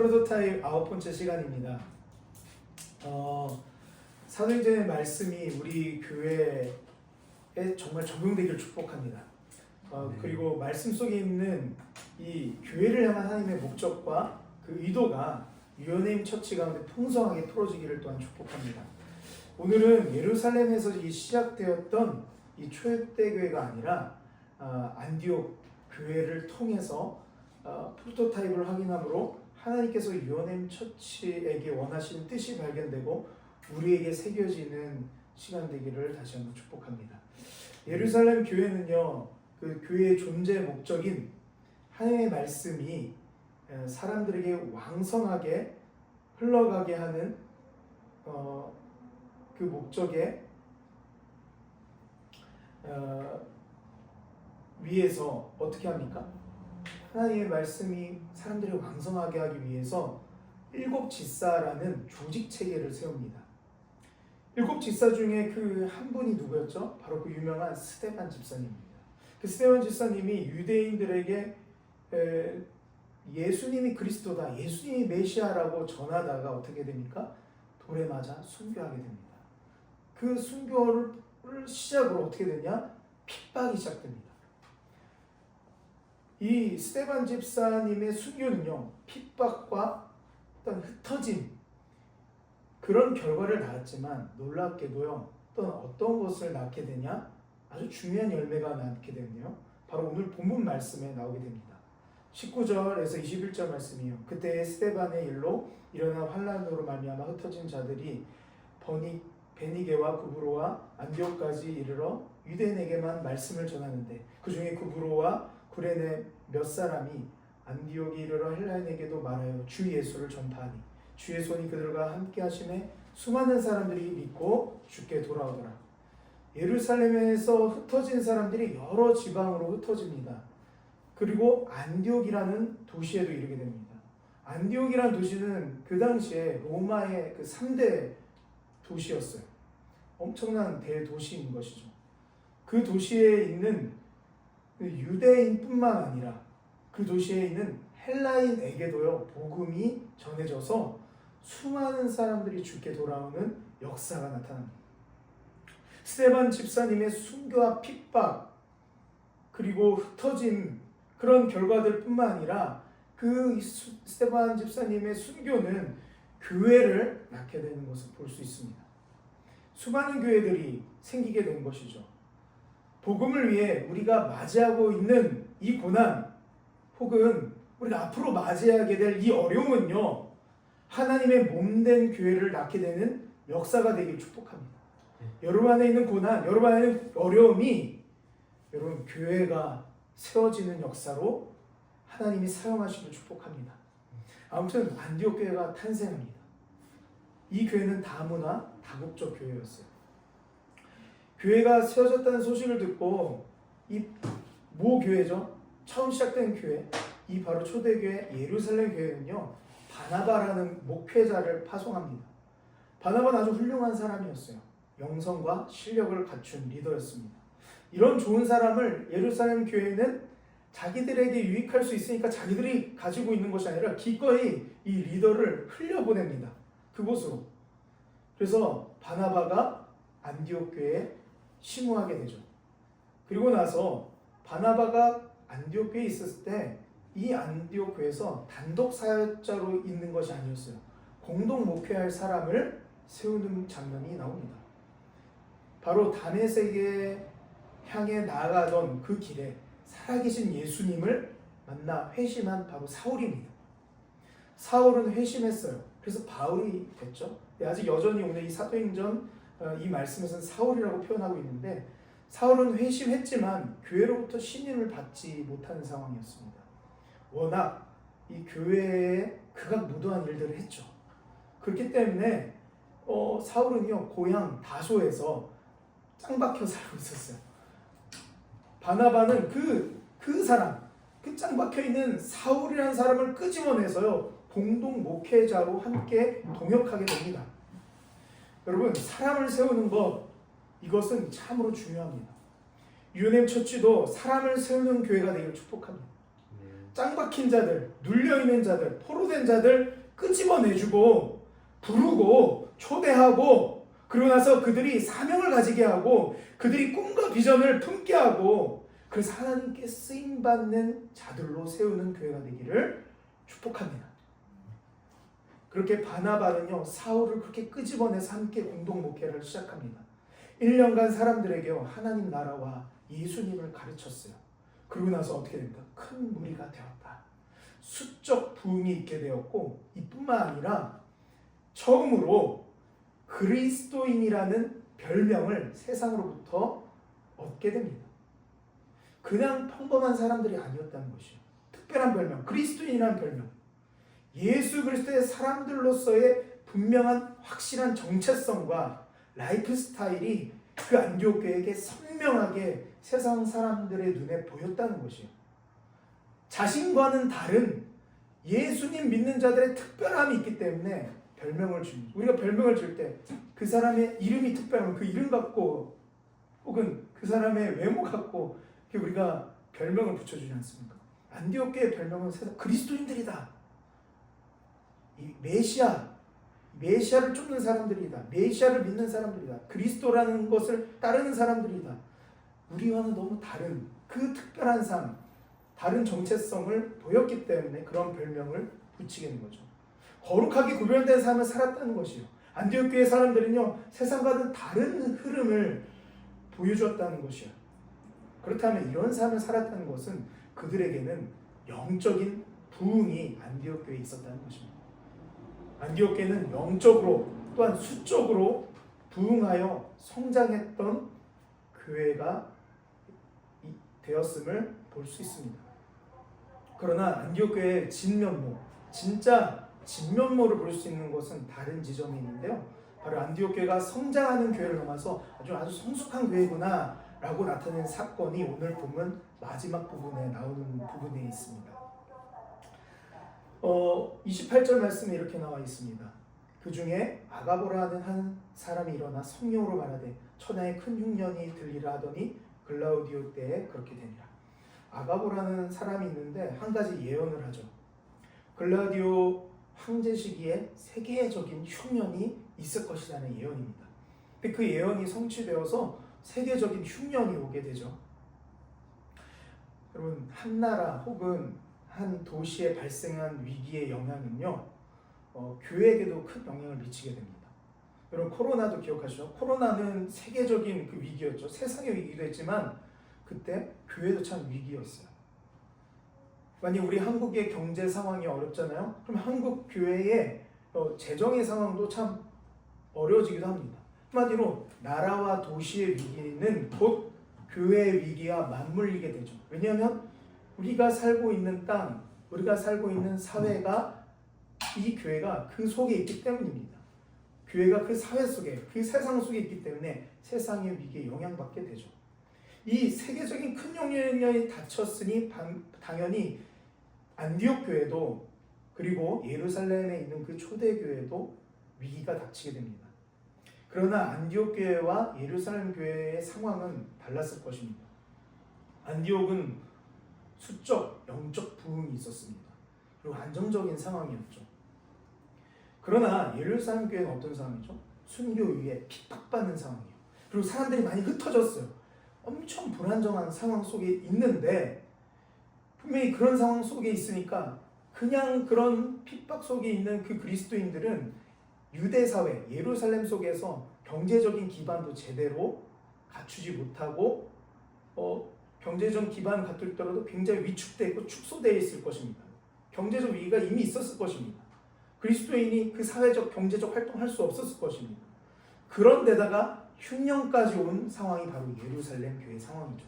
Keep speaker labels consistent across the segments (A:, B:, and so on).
A: 프로토타입 9번째 시간입니다. 사도행전의 말씀이 우리 교회에 정말 적용되기를 축복합니다. 그리고 말씀 속에 있는 이 교회를 향한 하나님의 목적과 그 의도가 유연해임 처치 가운데 풍성하게 풀어지기를 또한 축복합니다. 오늘은 예루살렘에서 시작되었던 이 초대교회가 교회가 아니라 안디옥 교회를 통해서 프로토타입을 확인함으로 하나님께서 유연해임 처치에게 원하시는 뜻이 발견되고 우리에게 새겨지는 시간 되기를 다시 한번 축복합니다. 예루살렘 교회는요, 그 교회의 존재 목적인 하나님의 말씀이 사람들에게 왕성하게 흘러가게 하는 그 목적에 위해서 어떻게 합니까? 하나님의 말씀이 사람들이 왕성하게 하기 위해서 일곱 지사라는 조직 체계를 세웁니다. 일곱 지사 중에 그 한 분이 누구였죠? 바로 그 유명한 스데반 집사님입니다. 그 스데반 집사님이 유대인들에게 예수님이 그리스도다, 예수님이 메시아라고 전하다가 어떻게 됩니까? 돌에 맞아 순교하게 됩니다. 그 순교를 시작으로 어떻게 되냐? 핍박이 시작됩니다. 이 스데반 집사님의 순교는요, 핍박과 어떤 흩어짐, 그런 결과를 낳았지만 놀랍게도요, 또는 어떤 것을 낳게 되냐? 아주 중요한 열매가 낳게 되네요. 바로 오늘 본문 말씀에 나오게 됩니다. 19절에서 21절 말씀이요. 그때 스데반의 일로 일어난 환란으로 말미암아 흩어진 자들이 베니게와 구브로와 안디옥까지 이르러 유대인에게만 말씀을 전하는데 그 중에 구브로와 구레네 몇 사람이 안디옥에 이르러 헬라인에게도 말하여 주 예수를 전파하니 주의 손이 그들과 함께 하심에 수많은 사람들이 믿고 주께 돌아오더라. 예루살렘에서 흩어진 사람들이 여러 지방으로 흩어집니다. 그리고 안디옥이라는 도시에도 이르게 됩니다. 안디옥이라는 도시는 그 당시에 로마의 그 3대 도시였어요. 엄청난 대도시인 것이죠. 그 도시에 있는 유대인뿐만 아니라 그 도시에 있는 헬라인에게도요, 복음이 전해져서 수많은 사람들이 주께 돌아오는 역사가 나타납니다. 스데반 집사님의 순교와 핍박, 그리고 흩어짐, 그런 결과들 뿐만 아니라 그 스데반 집사님의 순교는 교회를 낳게 되는 것을 볼 수 있습니다. 수많은 교회들이 생기게 된 것이죠. 복음을 위해 우리가 맞이하고 있는 이 고난, 혹은 우리가 앞으로 맞이하게 될 이 어려움은요, 하나님의 몸된 교회를 낳게 되는 역사가 되길 축복합니다. 여러분 안에 있는 고난, 여러분 안에 있는 어려움이 여러분 교회가 세워지는 역사로 하나님이 사용하시길 축복합니다. 아무튼 안디옥 교회가 탄생합니다. 이 교회는 다문화, 다국적 교회였어요. 교회가 세워졌다는 소식을 듣고 이 모 교회죠, 처음 시작된 교회, 이 바로 초대교회 예루살렘 교회는요, 바나바라는 목회자를 파송합니다. 바나바는 아주 훌륭한 사람이었어요. 영성과 실력을 갖춘 리더였습니다. 이런 좋은 사람을 예루살렘 교회는 자기들에게 유익할 수 있으니까 자기들이 가지고 있는 것이 아니라 기꺼이 이 리더를 흘려보냅니다. 그곳으로. 그래서 바나바가 안디옥 교회에 심우하게 되죠. 그리고 나서 바나바가 안디옥 교회에 있었을 때 이 안디옥 교회에서 단독 사역자로 있는 것이 아니었어요. 공동 목회할 사람을 세우는 장면이 나옵니다. 바로 다메섹에 향해 나아가던 그 길에 살아계신 예수님을 만나 회심한 바로 사울입니다. 사울은 회심했어요. 그래서 바울이 됐죠. 아직 여전히 오늘 이 사도행전 이 말씀에서는 사울이라고 표현하고 있는데, 사울은 회심했지만 교회로부터 신임을 받지 못하는 상황이었습니다. 워낙 이 교회에 극악무도한 일들을 했죠. 그렇기 때문에 사울은요, 고향 다소에서 짱박혀 살고 있었어요. 바나바는 그 사람, 그 짱박혀 있는 사울이라는 사람을 끄집어내서요, 공동 목회자로 함께 동역하게 됩니다. 여러분, 사람을 세우는 것, 이것은 참으로 중요합니다. 유엔엠 처치도 사람을 세우는 교회가 되기를 축복합니다. 짱 박힌 자들, 눌려있는 자들, 포로된 자들 끄집어내주고 부르고 초대하고 그러고 나서 그들이 사명을 가지게 하고 그들이 꿈과 비전을 품게 하고 그래서 하나님께 쓰임받는 자들로 세우는 교회가 되기를 축복합니다. 그렇게 바나바는요 사울을 그렇게 끄집어내서 함께 공동 목회를 시작합니다. 1년간 사람들에게 하나님 나라와 예수님을 가르쳤어요. 그러고 나서 어떻게 됩니까? 큰 무리가 되었다. 수적 부흥이 있게 되었고 이뿐만 아니라 처음으로 그리스도인이라는 별명을 세상으로부터 얻게 됩니다. 그냥 평범한 사람들이 아니었다는 것이요. 특별한 별명, 그리스도인이라는 별명. 예수 그리스도의 사람들로서의 분명한 확실한 정체성과 라이프 스타일이 그 안디옥 교회에게 선명하게 세상 사람들의 눈에 보였다는 것이요. 자신과는 다른 예수님 믿는 자들의 특별함이 있기 때문에 별명을 줍니다. 우리가 별명을 줄 때 그 사람의 이름이 특별하면 그 이름 갖고 혹은 그 사람의 외모 갖고 우리가 별명을 붙여주지 않습니까? 안디옥 교회의 별명은 세상 그리스도인들이다. 이 메시아를 쫓는 사람들이다. 메시아를 믿는 사람들이다. 그리스도라는 것을 따르는 사람들이다. 우리와는 너무 다른 그 특별한 삶, 다른 정체성을 보였기 때문에 그런 별명을 붙이게 된 거죠. 거룩하게 구별된 삶을 살았다는 것이요. 안디옥 교회 사람들은요 세상과는 다른 흐름을 보여주었다는 것이요. 그렇다면 이런 삶을 살았다는 것은 그들에게는 영적인 부흥이 안디옥 교회에 있었다는 것입니다. 안디옥 교회는 영적으로 또한 수적으로 부흥하여 성장했던 교회가 되었음을 볼 수 있습니다. 그러나 안디옥 교회의 진면모, 진짜 진면모를 볼 수 있는 것은 다른 지점이 있는데요. 바로 안디옥 교회가 성장하는 교회를 넘어서 아주 성숙한 교회구나 라고 나타낸 사건이 오늘 본문 마지막 부분에 나오는 부분에 있습니다. 28절 말씀에 이렇게 나와 있습니다. 그 중에 아가보라는 한 사람이 일어나 성령으로 말하되 천하에 큰 흉년이 들리라 하더니 글라우디오 때에 그렇게 되니라. 아가보라는 사람이 있는데 한 가지 예언을 하죠. 글라우디오 황제 시기에 세계적인 흉년이 있을 것이라는 예언입니다. 근데 그 예언이 성취되어서 세계적인 흉년이 오게 되죠. 여러분, 한 나라 혹은 한 도시에 발생한 위기의 영향은요, 교회에게도 큰 영향을 미치게 됩니다. 여러분, 코로나도 기억하시죠? 코로나는 세계적인 그 위기였죠. 세상의 위기도 했지만 그때 교회도 참 위기였어요. 만약 우리 한국의 경제 상황이 어렵잖아요. 그럼 한국 교회의 재정의 상황도 참 어려워지기도 합니다. 한마디로 나라와 도시의 위기는 곧 교회의 위기와 맞물리게 되죠. 왜냐하면 우리가 살고 있는 땅, 우리가 살고 있는 사회가 이 교회가 그 속에 있기 때문입니다. 교회가 그 사회 속에, 그 세상 속에 있기 때문에 세상의 위기에 영향받게 되죠. 이 세계적인 큰 흉년이 닥쳤으니 당연히 안디옥 교회도 그리고 예루살렘에 있는 그 초대교회도 위기가 닥치게 됩니다. 그러나 안디옥 교회와 예루살렘 교회의 상황은 달랐을 것입니다. 안디옥은 수적, 영적 부흥이 있었습니다. 그리고 안정적인 상황이었죠. 그러나 예루살렘 교회는 어떤 상황이죠? 순교 위에 핍박받는 상황이에요. 그리고 사람들이 많이 흩어졌어요. 엄청 불안정한 상황 속에 있는데 분명히 그런 상황 속에 있으니까 그냥 그런 핍박 속에 있는 그 그리스도인들은 유대 사회, 예루살렘 속에서 경제적인 기반도 제대로 갖추지 못하고 경제적 기반을 갖추더라도 굉장히 위축되어 있고 축소되어 있을 것입니다. 경제적 위기가 이미 있었을 것입니다. 그리스도인이 그 사회적, 경제적 활동을 할 수 없었을 것입니다. 그런데다가 흉년까지 온 상황이 바로 예루살렘 교회 상황이죠.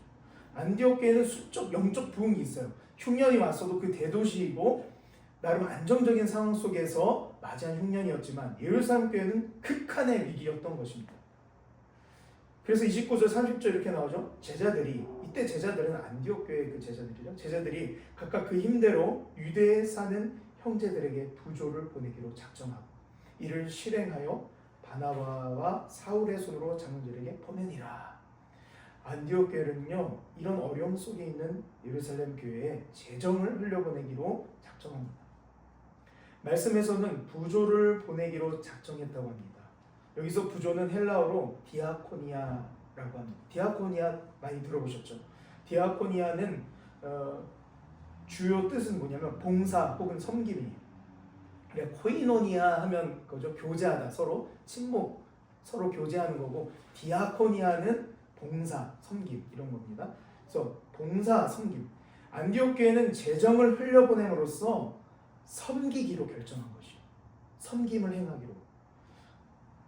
A: 안디옥 교회는 수적, 영적 부흥이 있어요. 흉년이 왔어도 그 대도시이고 나름 안정적인 상황 속에서 맞이한 흉년이었지만 예루살렘 교회는 극한의 위기였던 것입니다. 그래서 29절 30절 이렇게 나오죠. 제자들이, 이때 제자들은 안디옥 교회의 그 제자들이죠. 제자들이 각각 그 힘대로 유대에 사는 형제들에게 부조를 보내기로 작정하고 이를 실행하여 바나바와 사울의 손으로 장로들에게 보내니라. 안디옥 교회는요 이런 어려움 속에 있는 예루살렘 교회에 재정을 흘려보내기로 작정합니다. 말씀에서는 부조를 보내기로 작정했다고 합니다. 여기서 부조는 헬라어로 디아코니아라고 합니다. 디아코니아 많이 들어보셨죠? 디아코니아는 주요 뜻은 뭐냐면 봉사 혹은 섬김이에요. 코이노니아 하면 그죠, 교제하다, 서로 친목, 서로 교제하는 거고, 디아코니아는 봉사, 섬김 이런 겁니다. 그래서 봉사, 섬김. 안디옥 교회는 재정을 흘려보냄으로써 섬기기로 결정한 것이에요. 섬김을 행하기로.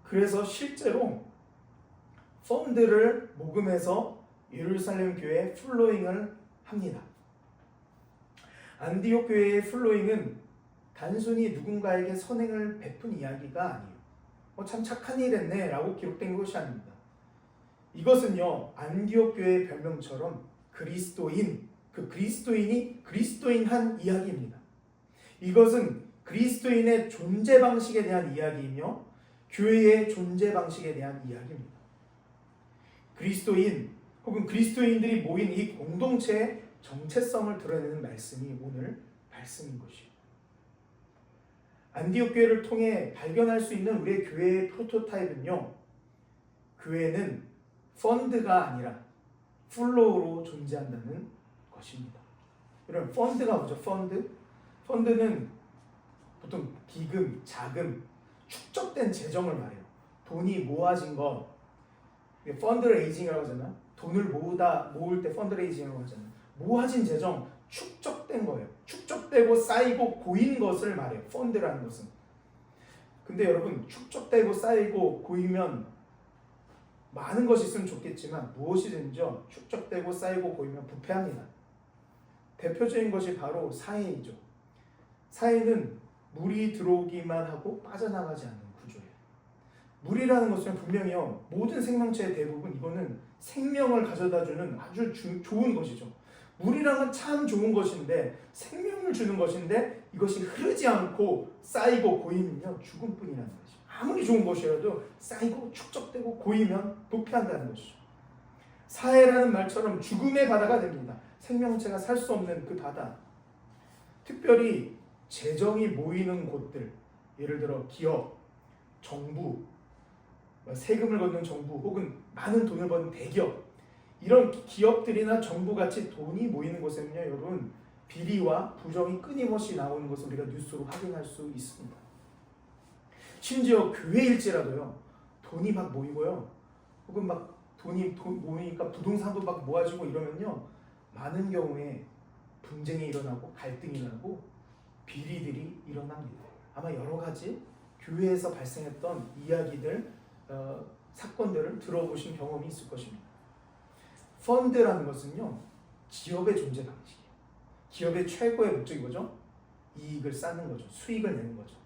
A: 그래서 실제로 펀드를 모금해서 예루살렘 교회에 플로잉을 합니다. 안디옥 교회의 플로잉은 단순히 누군가에게 선행을 베푼 이야기가 아니에요. 참 착한 일 했네 라고 기록된 것이 아닙니다. 이것은요 안디옥 교회의 별명처럼 그리스도인, 그 그리스도인이 그리스도인한 이야기입니다. 이것은 그리스도인의 존재 방식에 대한 이야기이며 교회의 존재 방식에 대한 이야기입니다. 그리스도인 혹은 그리스도인들이 모인 이 공동체의 정체성을 드러내는 말씀이 오늘 말씀인 것이에요. 안디옥 교회를 통해 발견할 수 있는 우리의 교회의 프로토타입은요, 교회는 펀드가 아니라 플로우로 존재한다는 것입니다. 여러분, 펀드가 뭐죠? 펀드는 보통 기금, 자금, 축적된 재정을 말해요. 돈이 모아진 것, 펀드레이징이라고 하잖아요. 돈을 모을 때 펀드레이징이라고 하잖아요. 모아진 재정, 축적된 거예요. 축적되고 쌓이고 고인 것을 말해요. 펀드라는 것은. 근데 여러분, 축적되고 쌓이고 고이면 많은 것이 있으면 좋겠지만 무엇이든지요, 축적되고 쌓이고 고이면 부패합니다. 대표적인 것이 바로 사회이죠. 사회는 물이 들어오기만 하고 빠져나가지 않는 구조예요. 물이라는 것은 분명히요, 모든 생명체의 대부분 이거는 생명을 가져다주는 아주 좋은 것이죠. 물이란 건 참 좋은 것인데, 생명을 주는 것인데, 이것이 흐르지 않고 쌓이고 고이면요 죽음뿐이라는 것이죠. 아무리 좋은 것이라도 쌓이고 축적되고 고이면 부패한다는 것이죠. 사회라는 말처럼 죽음의 바다가 됩니다. 생명체가 살 수 없는 그 바다. 특별히 재정이 모이는 곳들, 예를 들어 기업, 정부, 세금을 걷는 정부 혹은 많은 돈을 버는 대기업, 이런 기업들이나 정부같이 돈이 모이는 곳에는요 여러분, 비리와 부정이 끊임없이 나오는 것을 우리가 뉴스로 확인할 수 있습니다. 심지어 교회일지라도요, 돈이 막 모이고요, 혹은 막 돈이 모이니까 부동산도 막 모아지고 이러면요, 많은 경우에 분쟁이 일어나고 갈등이 일어나고 비리들이 일어납니다. 아마 여러 가지 교회에서 발생했던 이야기들, 사건들을 들어보신 경험이 있을 것입니다. 펀드라는 것은요, 기업의 존재 방식이에요. 기업의 최고의 목적이 뭐죠? 이익을 쌓는 거죠. 수익을 내는 거죠.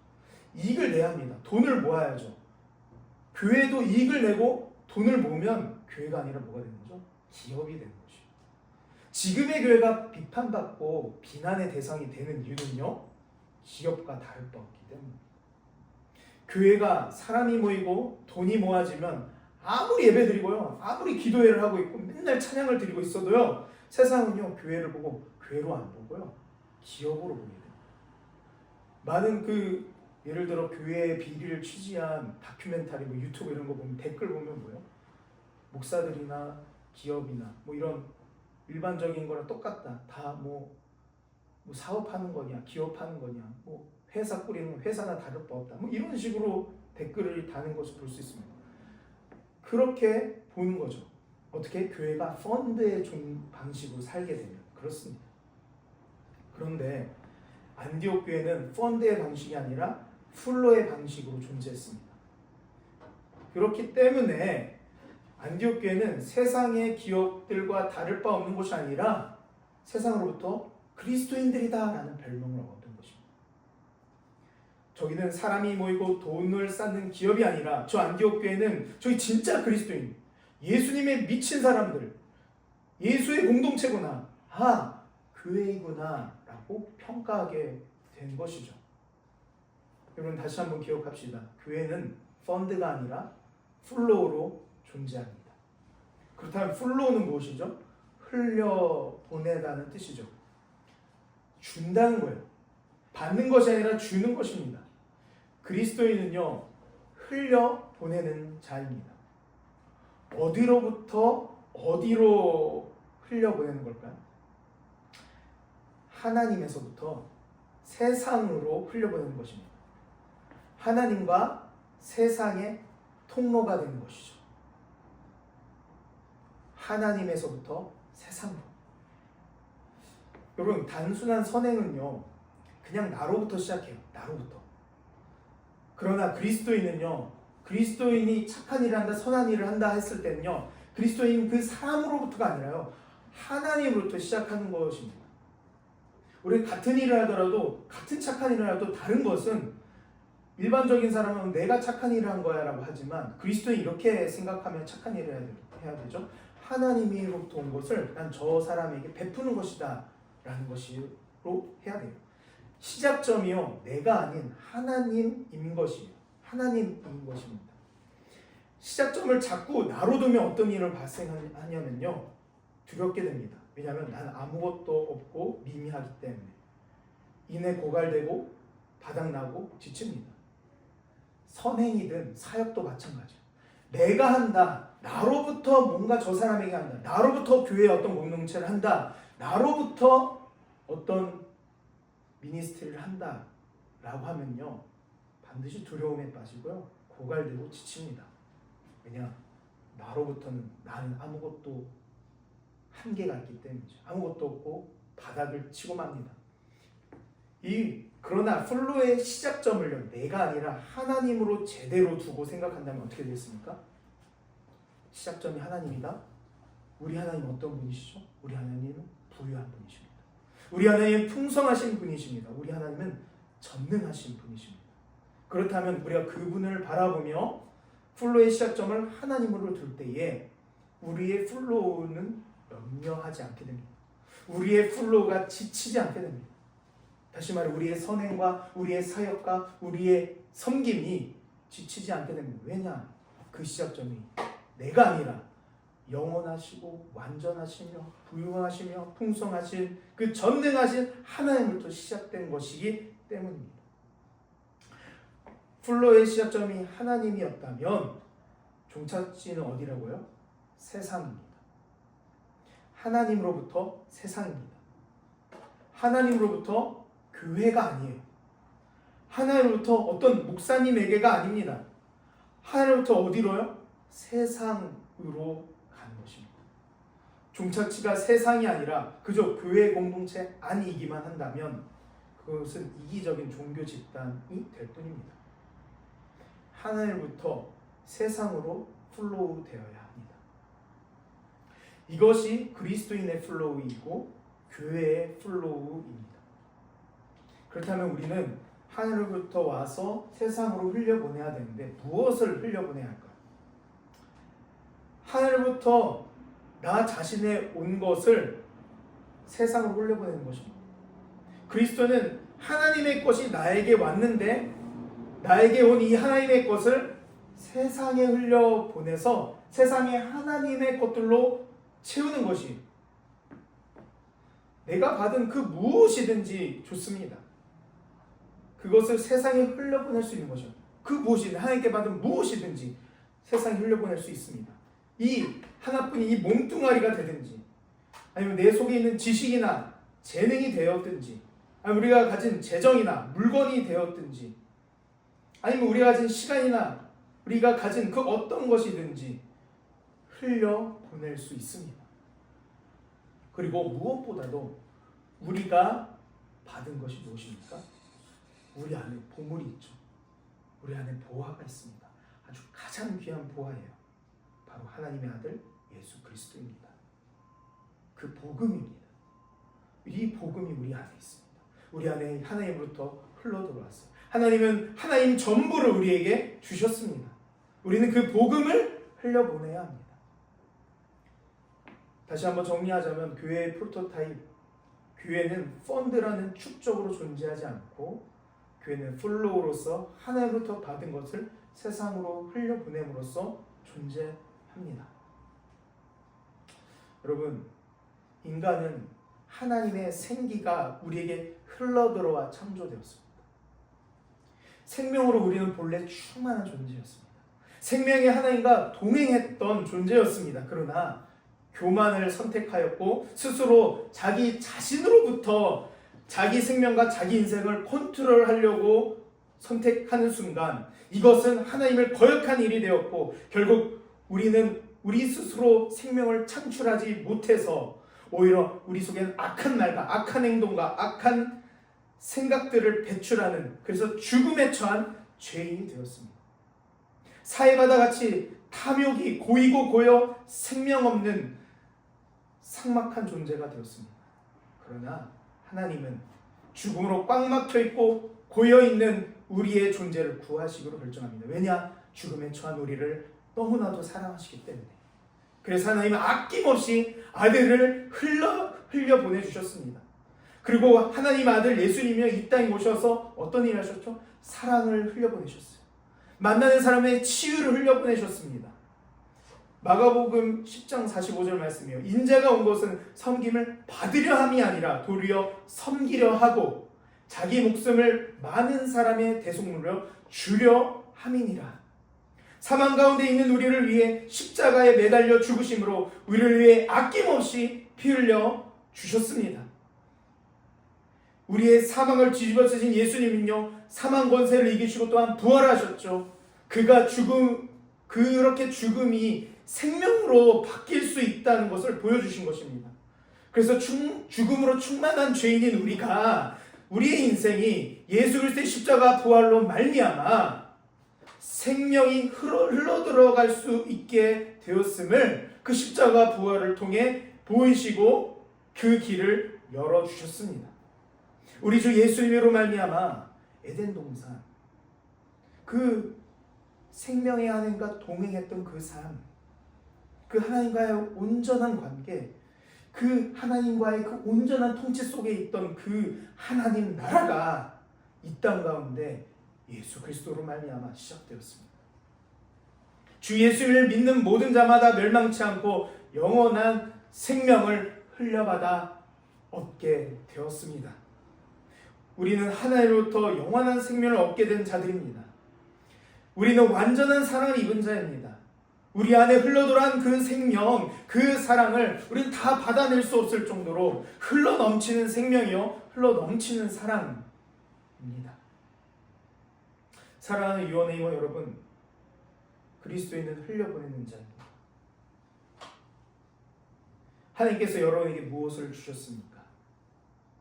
A: 이익을 내야 합니다. 돈을 모아야죠. 교회도 이익을 내고 돈을 모으면 교회가 아니라 뭐가 되는 거죠? 기업이 되는 것이에요. 지금의 교회가 비판받고 비난의 대상이 되는 이유는요, 기업과 다를 바 없기 때문입니다. 교회가 사람이 모이고 돈이 모아지면 아무리 예배드리고요, 아무리 기도회를 하고 있고 맨날 찬양을 드리고 있어도요, 세상은요 교회를 보고 교회로 안 보고요, 기업으로 보게 됩니다. 많은 예를 들어 교회의 비리를 취재한 다큐멘터리, 유튜브 이런 거 보면 댓글 보면 뭐예요? 목사들이나 기업이나 이런 일반적인 거랑 똑같다. 다 뭐 사업하는 거냐, 기업하는 거냐, 회사 꾸리는 회사나 다를 바 없다. 이런 식으로 댓글을 다는 것을 볼 수 있습니다. 그렇게 보는 거죠. 어떻게? 교회가 펀드의 방식으로 살게 되면 그렇습니다. 그런데 안디옥 교회는 펀드의 방식이 아니라 플로의 방식으로 존재했습니다. 그렇기 때문에 안디옥 교회는 세상의 기업들과 다를 바 없는 곳이 아니라 세상으로부터 그리스도인들이다 라는 별명을 얻은 것입니다. 저기는 사람이 모이고 돈을 쌓는 기업이 아니라 저 안디옥 교회는 저기 진짜 그리스도인, 예수님의 미친 사람들, 예수의 공동체구나, 교회이구나 라고 평가하게 된 것이죠. 여러분, 다시 한번 기억합시다. 교회는 펀드가 아니라 플로우로 존재합니다. 그렇다면 플로우는 무엇이죠? 흘려보내다는 뜻이죠. 준다는 거예요. 받는 것이 아니라 주는 것입니다. 그리스도인은요, 흘려보내는 자입니다. 어디로부터 어디로 흘려보내는 걸까요? 하나님에서부터 세상으로 흘려보내는 것입니다. 하나님과 세상의 통로가 되는 것이죠. 하나님에서부터 세상으로. 여러분, 단순한 선행은요, 그냥 나로부터 시작해요. 나로부터. 그러나 그리스도인은요, 그리스도인이 착한 일을 한다, 선한 일을 한다 했을 때는요, 그리스도인 그 사람으로부터가 아니라요, 하나님으로부터 시작하는 것입니다. 우리 같은 일을 하더라도, 같은 착한 일을 하더라도 다른 것은 일반적인 사람은 내가 착한 일을 한 거야 라고 하지만 그리스도인 이렇게 생각하면 착한 일을 해야 되죠. 하나님으로부터 온 것을 난 저 사람에게 베푸는 것이다 라는 것으로 해야 돼요. 시작점이요, 내가 아닌 하나님인 것이에요. 하나님인 것입니다. 시작점을 자꾸 나로 두면 어떤 일을 발생하냐면요, 두렵게 됩니다. 왜냐하면 나는 아무것도 없고 미미하기 때문에 이내 고갈되고 바닥나고 지칩니다. 선행이든 사역도 마찬가지예요. 내가 한다, 나로부터 뭔가 저 사람에게 한다, 나로부터 교회의 어떤 공동체를 한다, 나로부터 어떤 미니스트리를 한다 라고 하면요, 반드시 두려움에 빠지고요, 고갈되고 지칩니다. 왜냐? 나로부터는 나는 아무것도 한계가 있기 때문이죠. 아무것도 없고 바닥을 치고 맙니다. 그러나 플로의 시작점을요, 내가 아니라 하나님으로 제대로 두고 생각한다면 어떻게 되겠습니까? 시작점이 하나님이다. 우리 하나님 어떤 분이시죠? 우리 하나님은 부유한 분이십니다. 우리 하나님은 풍성하신 분이십니다. 우리 하나님은 전능하신 분이십니다. 그렇다면 우리가 그분을 바라보며 플로의 시작점을 하나님으로 둘 때에 우리의 플로우는 염려하지 않게 됩니다. 우리의 플로우가 지치지 않게 됩니다. 다시 말해 우리의 선행과 우리의 사역과 우리의 섬김이 지치지 않게 됩니다. 왜냐? 그 시작점이 내가 아니라 영원하시고 완전하시며 부유하시며 풍성하신 그 전능하신 하나님부터 시작된 것이기 때문입니다. 플로의 시작점이 하나님이었다면 종착지는 어디라고요? 세상입니다. 하나님으로부터 세상입니다. 하나님으로부터 교회가 아니에요. 하나님으로부터 어떤 목사님에게가 아닙니다. 하나님으로부터 어디로요? 세상으로 가는 것입니다. 종착지가 세상이 아니라 그저 교회 공동체 아니기만 한다면 그것은 이기적인 종교 집단이 될 뿐입니다. 하나님으로부터 세상으로 플로우 되어야 합니다. 이것이 그리스도인의 플로우이고 교회의 플로우입니다. 그렇다면 우리는 하늘로부터 와서 세상으로 흘려보내야 되는데 무엇을 흘려보내야 할까요? 하늘로부터 나 자신의 온 것을 세상으로 흘려보내는 것입니다. 그리스도는 하나님의 것이 나에게 왔는데 나에게 온 이 하나님의 것을 세상에 흘려보내서 세상에 하나님의 것들로 채우는 것이 내가 받은 그 무엇이든지 좋습니다. 그것을 세상에 흘려보낼 수 있는 것이요. 그 무엇이든 하나님께 받은 무엇이든지 세상에 흘려보낼 수 있습니다. 이 하나뿐인 이 몸뚱아리가 되든지 아니면 내 속에 있는 지식이나 재능이 되었든지 아니면 우리가 가진 재정이나 물건이 되었든지 아니면 우리가 가진 시간이나 우리가 가진 그 어떤 것이든지 흘려보낼 수 있습니다. 그리고 무엇보다도 우리가 받은 것이 무엇입니까? 우리 안에 보물이 있죠. 우리 안에 보화가 있습니다. 아주 가장 귀한 보화예요. 바로 하나님의 아들 예수 그리스도입니다. 그 복음입니다. 이 복음이 우리 안에 있습니다. 우리 안에 하나님으로부터 흘러들어왔어요. 하나님은 하나님 전부를 우리에게 주셨습니다. 우리는 그 복음을 흘려보내야 합니다. 다시 한번 정리하자면 교회의 프로토타입, 교회는 펀드라는 축적으로 존재하지 않고 교회는 플로우로서 하나님부터 받은 것을 세상으로 흘려보냄으로써 존재합니다. 여러분, 인간은 하나님의 생기가 우리에게 흘러들어와 창조되었습니다. 생명으로 우리는 본래 충만한 존재였습니다. 생명의 하나님과 동행했던 존재였습니다. 그러나 교만을 선택하였고 스스로 자기 자신으로부터 자기 생명과 자기 인생을 컨트롤하려고 선택하는 순간 이것은 하나님을 거역한 일이 되었고 결국 우리는 우리 스스로 생명을 창출하지 못해서 오히려 우리 속에는 악한 말과 악한 행동과 악한 생각들을 배출하는, 그래서 죽음에 처한 죄인이 되었습니다. 사해바다 같이 탐욕이 고이고 고여 생명 없는 삭막한 존재가 되었습니다. 그러나 하나님은 죽음으로 꽉 막혀 있고 고여 있는 우리의 존재를 구하시기로 결정합니다. 왜냐? 죽음에 처한 우리를 너무나도 사랑하시기 때문에. 그래서 하나님은 아낌없이 아들을 흘려 보내주셨습니다. 그리고 하나님 아들 예수님이 이 땅에 오셔서 어떤 일을 하셨죠? 사랑을 흘려보내셨어요. 만나는 사람의 치유를 흘려보내셨습니다. 마가복음 10장 45절 말씀이에요. 인자가 온 것은 섬김을 받으려 함이 아니라 도리어 섬기려 하고 자기 목숨을 많은 사람의 대속물로 주려 함이니라. 사망 가운데 있는 우리를 위해 십자가에 매달려 죽으심으로 우리를 위해 아낌없이 피 흘려 주셨습니다. 우리의 사망을 뒤집어 쓰신 예수님은요, 사망 권세를 이기시고 또한 부활하셨죠. 그렇게 죽음이 생명으로 바뀔 수 있다는 것을 보여주신 것입니다. 그래서 죽음으로 충만한 죄인인 우리가, 우리의 인생이 예수 그리스도의 십자가 부활로 말미암아 생명이 흘러 들어갈 수 있게 되었음을 그 십자가 부활을 통해 보이시고 그 길을 열어주셨습니다. 우리 주 예수님으로 말미암아 에덴 동산, 그 생명의 하나님과 동행했던 그 삶, 그 하나님과의 온전한 관계, 그 하나님과의 그 온전한 통치 속에 있던 그 하나님 나라가 이 땅 가운데 예수 그리스도로 말미암아 시작되었습니다. 주 예수를 믿는 모든 자마다 멸망치 않고 영원한 생명을 흘려받아 얻게 되었습니다. 우리는 하나님으로부터 영원한 생명을 얻게 된 자들입니다. 우리는 완전한 사랑을 입은 자입니다. 우리 안에 흘러들어간 그 생명, 그 사랑을 우리는 다 받아낼 수 없을 정도로 흘러넘치는 생명이요, 흘러넘치는 사랑입니다. 사랑하는 유언의원 여러분, 그리스도인은 흘려보내는 자입니다. 하나님께서 여러분에게 무엇을 주셨습니까?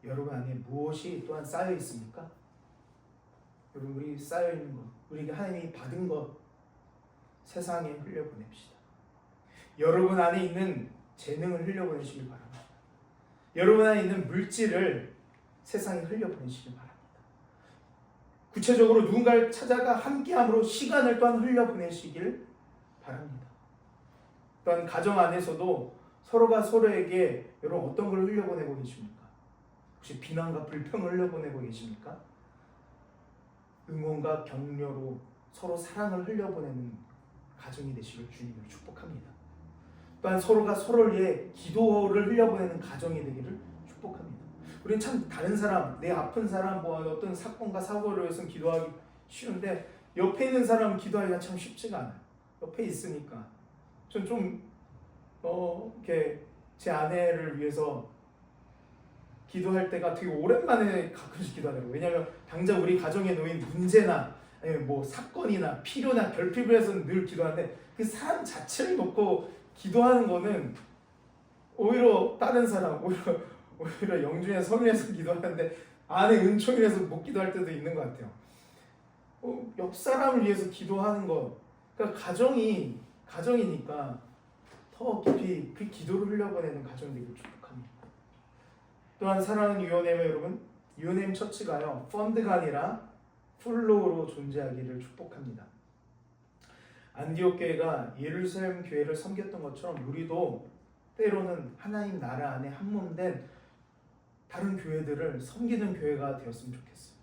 A: 여러분 안에 무엇이 또한 쌓여 있습니까? 여러분, 우리 쌓여 있는 것, 우리가 하나님이 받은 것 세상에 흘려보냅시다. 여러분 안에 있는 재능을 흘려보내시길 바랍니다. 여러분 안에 있는 물질을 세상에 흘려보내시길 바랍니다. 구체적으로 누군가를 찾아가 함께함으로 시간을 또한 흘려보내시길 바랍니다. 또한 가정 안에서도 서로가 서로에게 여러분 어떤 걸 흘려보내고 계십니까? 혹시 비난과 불평을 흘려보내고 계십니까? 응원과 격려로 서로 사랑을 흘려보내는 가정이 되시길 주님으로 축복합니다. 또한 서로가 서로를 위해 기도를 흘려보내는 가정이 되기를 축복합니다. 우리는 참 다른 사람, 내 아픈 사람, 어떤 사건과 사고를 위해서는 기도하기 쉬운데 옆에 있는 사람은 기도하기가 참 쉽지가 않아요. 옆에 있으니까 좀 이렇게 제 아내를 위해서 기도할 때가 되게 오랜만에 가끔씩 기도하더라고요. 왜냐하면 당장 우리 가정에 놓인 문제나 뭐 사건이나 필요나 결핍을 해서는 늘 기도하는데 그 사람 자체를 놓고 기도하는 거는 오히려 다른 사람, 오히려 영준이나 서민에서 기도하는데 아내 은총이라서 못 기도할 때도 있는 것 같아요. 옆 사람을 위해서 기도하는 것, 그러니까 가정이니까 더 깊이 그 기도를 흘려보내는 가정이 되길 축복합니다. 또한 사랑하는 유언엠 여러분, 유언엠 처치가요 펀드가 아니라 플로우로 존재하기를 축복합니다. 안디옥 교회가 예루살렘 교회를 섬겼던 것처럼 우리도 때로는 하나님 나라 안에 한몸된 다른 교회들을 섬기는 교회가 되었으면 좋겠어요.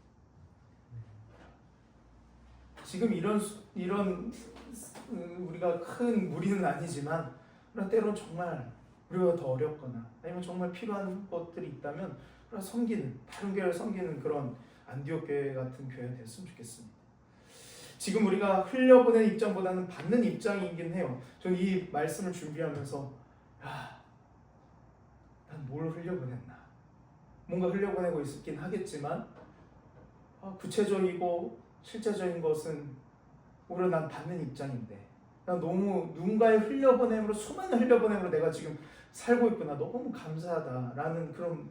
A: 지금 이런 우리가 큰 무리는 아니지만 그러나 때로는 정말 우리가 더 어렵거나 아니면 정말 필요한 것들이 있다면 우리가 섬기는, 다른 교회를 섬기는 그런 안디옥 교회 같은 교회가 됐으면 좋겠습니다. 지금 우리가 흘려보내는 입장보다는 받는 입장이긴 해요. 저는 이 말씀을 준비하면서 난 뭘 흘려보냈나, 뭔가 흘려보내고 있긴 하겠지만 구체적이고 실제적인 것은 오히려 난 받는 입장인데, 난 너무 누군가의 흘려보냄으로, 수많은 흘려보냄으로 내가 지금 살고 있구나, 너무 감사하다라는 그런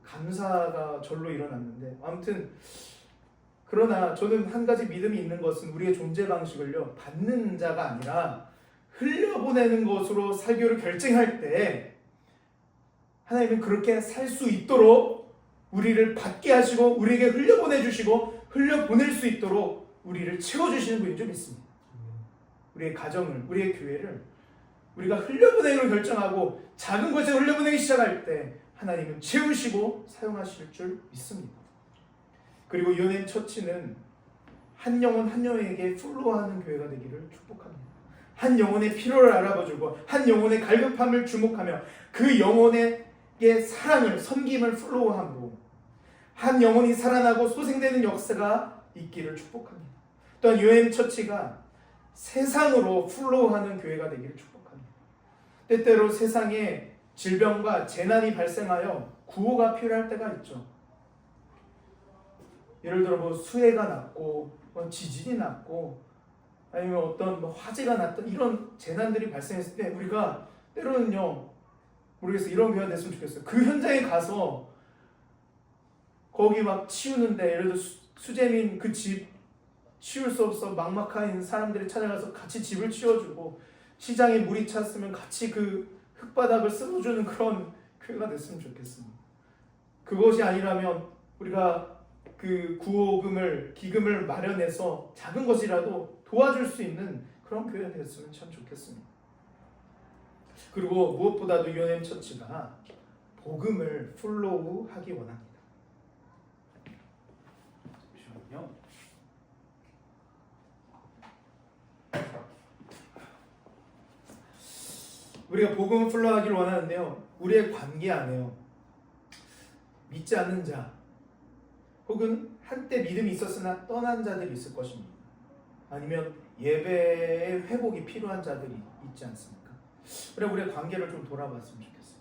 A: 감사가 절로 일어났는데, 아무튼 그러나 저는 한 가지 믿음이 있는 것은 우리의 존재 방식을요, 받는 자가 아니라 흘려보내는 것으로 살기로 결정할 때 하나님은 그렇게 살 수 있도록 우리를 받게 하시고 우리에게 흘려보내 주시고 흘려보낼 수 있도록 우리를 채워주시는 분인 줄 믿습니다. 우리의 가정을, 우리의 교회를 우리가 흘려보내기로 결정하고 작은 것에 흘려보내기 시작할 때 하나님은 채우시고 사용하실 줄 믿습니다. 그리고 UNM 처치는 한 영혼 한 영혼에게 플로우하는 교회가 되기를 축복합니다. 한 영혼의 필요를 알아봐주고 한 영혼의 갈급함을 주목하며 그 영혼에게 사랑을, 섬김을 플로우함으로 한 영혼이 살아나고 소생되는 역사가 있기를 축복합니다. 또한 UNM 처치가 세상으로 플로우하는 교회가 되기를 축복합니다. 때때로 세상에 질병과 재난이 발생하여 구호가 필요할 때가 있죠. 예를 들어 수해가 났고 지진이 났고 아니면 어떤 화재가 났던 이런 재난들이 발생했을 때 우리가 때로는요, 모르겠어요, 이런 교회가 됐으면 좋겠어요. 그 현장에 가서 거기 막 치우는데, 예를 들어 수재민 그 집 치울 수 없어 막막한 사람들이 찾아가서 같이 집을 치워주고, 시장에 물이 찼으면 같이 그 흙바닥을 쓸어주는 그런 교회가 됐으면 좋겠습니다. 그것이 아니라면 우리가 그 구호금을, 기금을 마련해서 작은 것이라도 도와줄 수 있는 그런 교회가 됐으면 참 좋겠습니다. 그리고 무엇보다도 UNM 처치가 복음을 플로우하기 원합니다. 잠시만요. 우리가 복음을 플로우하기를 원하는데요, 우리의 관계 안에요, 믿지 않는 자 혹은 한때 믿음이 있었으나 떠난 자들이 있을 것입니다. 아니면 예배의 회복이 필요한 자들이 있지 않습니까? 그래, 우리의 관계를 좀 돌아봤으면 좋겠어요.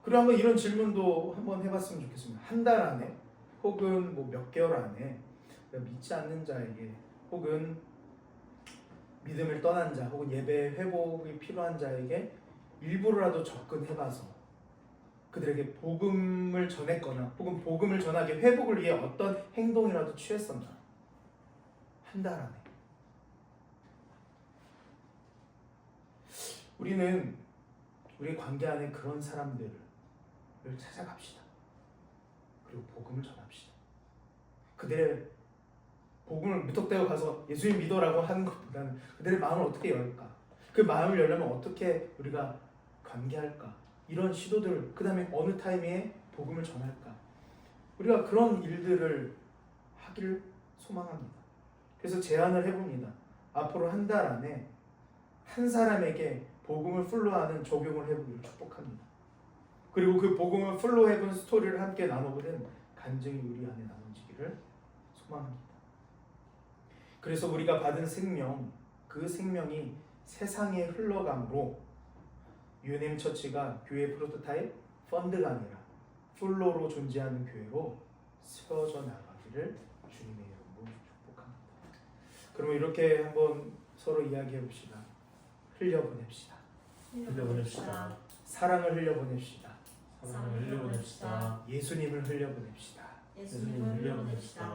A: 그리고 한번 이런 질문도 한번 해봤으면 좋겠습니다. 한 달 안에 혹은 몇 개월 안에 믿지 않는 자에게 혹은 믿음을 떠난 자 혹은 예배 회복이 필요한 자에게 일부러라도 접근해봐서 그들에게 복음을 전했거나 혹은 복음을 전하기 회복을 위해 어떤 행동이라도 취했었나? 한 달 안에. 우리는 우리 관계 안에 그런 사람들을 찾아갑시다. 그리고 복음을 전합시다. 그들의 복음을 무턱대고 가서 예수님 믿어라고 하는 것보다는 그들의 마음을 어떻게 열까? 그 마음을 열려면 어떻게 우리가 관계할까? 이런 시도들, 그 다음에 어느 타이밍에 복음을 전할까? 우리가 그런 일들을 하기를 소망합니다. 그래서 제안을 해봅니다. 앞으로 한 달 안에 한 사람에게 복음을 플로우하는 적용을 해보기를 축복합니다. 그리고 그 복음을 플로우해본 스토리를 함께 나눠보는 간증이 우리 안에 나눠지기를 소망합니다. 그래서 우리가 받은 생명, 그 생명이 세상에 흘러감으로 UNM 처치가 교회 프로토타입 펀드가 아니라 플로로 존재하는 교회로 세워져 나가기를 주님의 이름으로 축복합니다. 그럼 이렇게 한번 서로 이야기해 봅시다. 흘려보냅시다.
B: 흘려보냅시다.
A: 사랑을 흘려보냅시다.
B: 사랑을 흘려보냅시다.
A: 예수님을 흘려보냅시다.
B: 예수님을 흘려보냅시다.